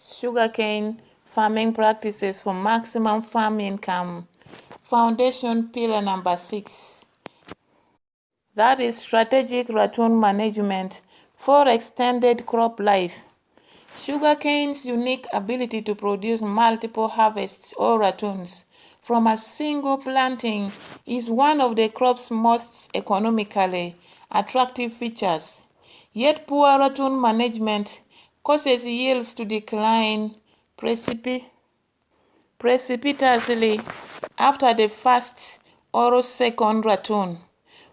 Sugarcane farming practices for maximum farm income. Foundation pillar number 6. That is strategic ratoon management for extended crop life. Sugarcane's unique ability to produce multiple harvests or ratoons from a single planting is one of the crop's most economically attractive features. Yet poor ratoon management causes yields to decline precipitously after the first or second ratoon,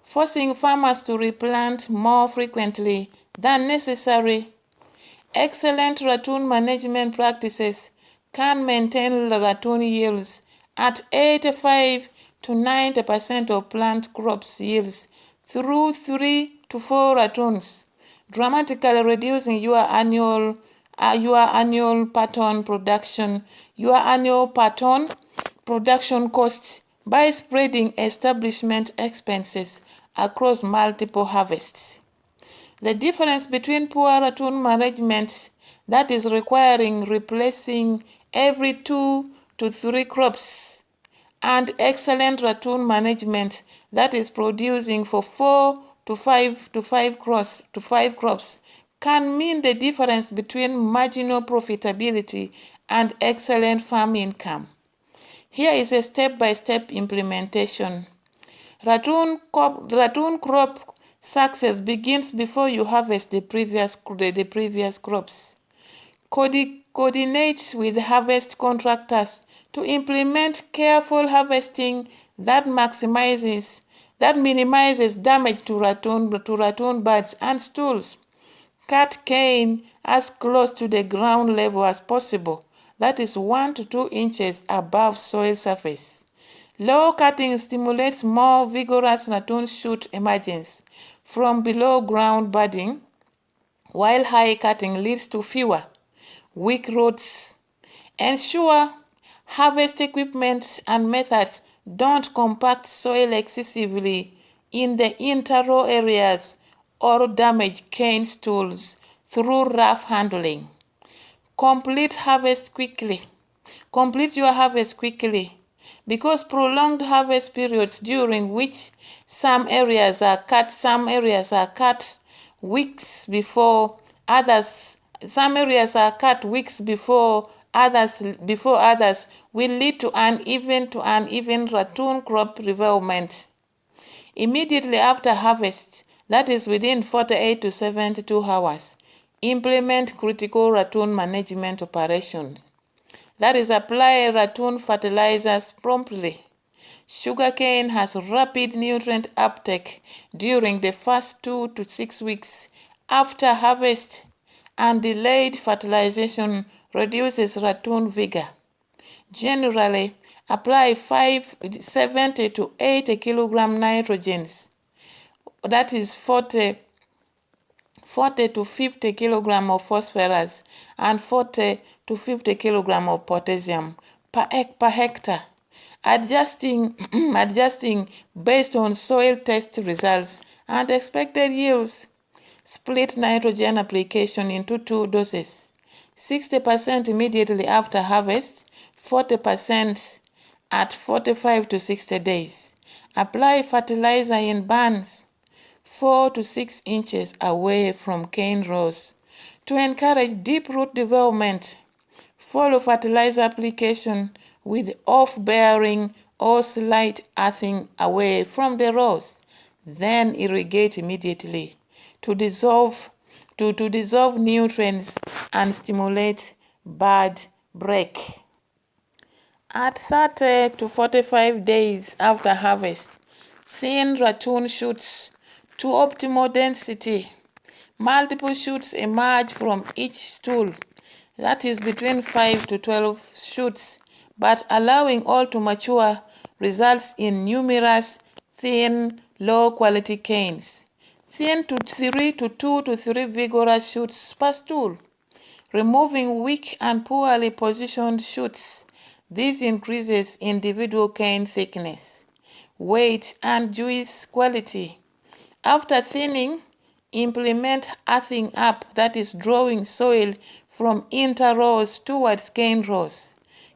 forcing farmers to replant more frequently than necessary. Excellent ratoon management practices can maintain ratoon yields at 85 to 90% of plant crops yields through 3 to 4 ratoons, dramatically reducing your annual pattern production costs by spreading establishment expenses across multiple harvests. The difference between poor ratoon management, that is requiring replacing every 2 to 3 crops, and excellent ratoon management, that is producing for 4 to 5 crops, can mean the difference between marginal profitability and excellent farm income. Here is a step-by-step implementation. Ratoon crop success begins before you harvest the previous crops. Coordinate with harvest contractors to implement careful harvesting that minimizes damage to ratoon buds and stools. Cut cane as close to the ground level as possible, that is 1 to 2 inches above soil surface. Low cutting stimulates more vigorous ratoon shoot emergence from below ground budding, while high cutting leads to fewer weak roots. Ensure harvest equipment and methods don't compact soil excessively in the interrow areas or damage cane stools through rough handling. Complete your harvest quickly because prolonged harvest periods during which some areas are cut weeks before others will lead to uneven ratoon crop development. Immediately after harvest, that is within 48 to 72 hours, implement critical ratoon management operations. That is, apply ratoon fertilizers promptly. Sugarcane has rapid nutrient uptake during the first 2 to 6 weeks after harvest, and delayed fertilization reduces ratoon vigor. Generally, apply 70 to 80 kilogram nitrogens, that is 40 to 50 kilogram of phosphorus and 40 to 50 kilogram of potassium per hectare, adjusting based on soil test results and expected yields. Split nitrogen application into 2 doses, 60% immediately after harvest, 40% at 45 to 60 days. Apply fertilizer in bands 4 to 6 inches away from cane rows to encourage deep root development. Follow fertilizer application with off-bearing or slight earthing away from the rows. Then irrigate immediately to dissolve nutrients and stimulate bud break. At 30 to 45 days after harvest, thin ratoon shoots to optimal density. Multiple shoots emerge from each stool, that is between 5 to 12 shoots, but allowing all to mature results in numerous thin, low-quality canes. Thin to 2 to 3 vigorous shoots per stool, removing weak and poorly positioned shoots. This increases individual cane thickness, weight, and juice quality. After thinning, implement earthing up, that is drawing soil from inter-rows towards cane rows,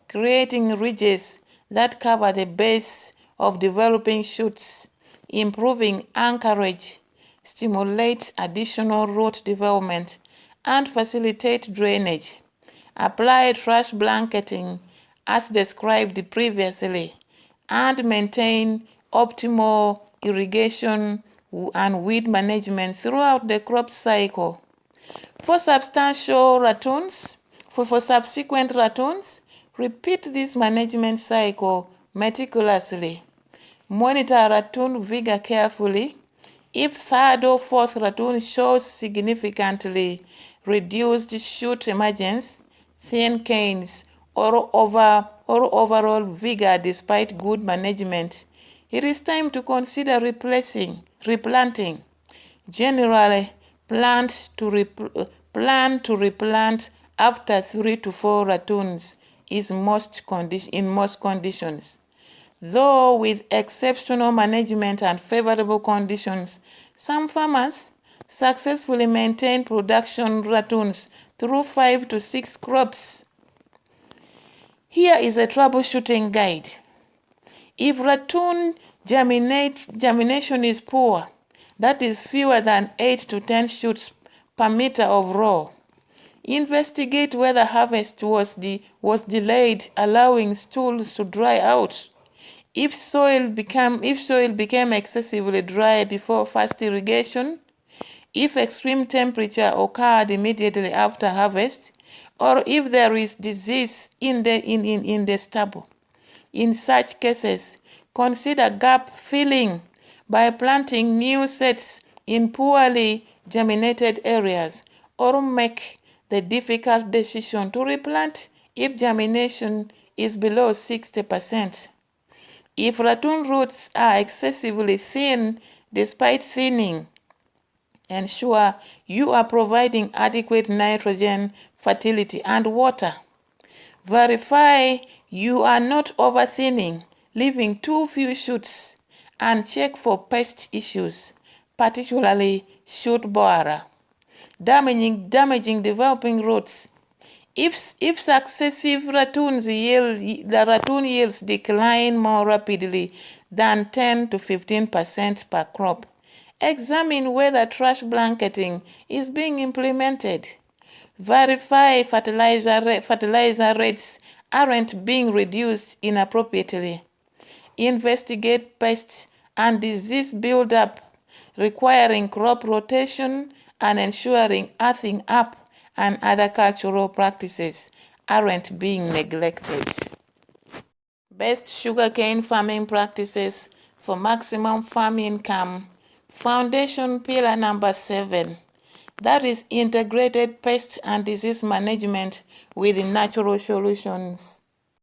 creating ridges that cover the base of developing shoots, improving anchorage, stimulate additional root development, and facilitate drainage. Apply trash blanketing as described previously, and maintain optimal irrigation and weed management throughout the crop cycle. For subsequent ratoons, repeat this management cycle meticulously. Monitor ratoon vigor carefully. If third or fourth ratoon shows significantly reduced shoot emergence, thin canes, or overall vigor despite good management, it is time to consider replanting. Generally, plan to replant after 3 to 4 ratoons in most conditions. Though with exceptional management and favorable conditions, some farmers successfully maintain production ratoons through 5 to 6 crops. Here is a troubleshooting guide. If ratoon germination is poor, that is fewer than 8 to 10 shoots per meter of row, investigate whether harvest was delayed, allowing stools to dry out. If soil became excessively dry before fast irrigation, if extreme temperature occurred immediately after harvest, or if there is disease in the stubble. In such cases, consider gap filling by planting new sets in poorly germinated areas, or make the difficult decision to replant if germination is below 60%. If ratoon roots are excessively thin despite thinning, ensure you are providing adequate nitrogen, fertility, and water. Verify you are not over-thinning, leaving too few shoots, and check for pest issues, particularly shoot borer, damaging developing roots. If successive ratoons the ratoon yields decline more rapidly than 10 to 15% per crop, examine whether trash blanketing is being implemented. Verify fertilizer rates aren't being reduced inappropriately. Investigate pests and disease buildup, requiring crop rotation and ensuring earthing up and other cultural practices aren't being neglected. Best sugarcane farming practices for maximum farm income. Foundation pillar number 7. That is integrated pest and disease management with natural solutions.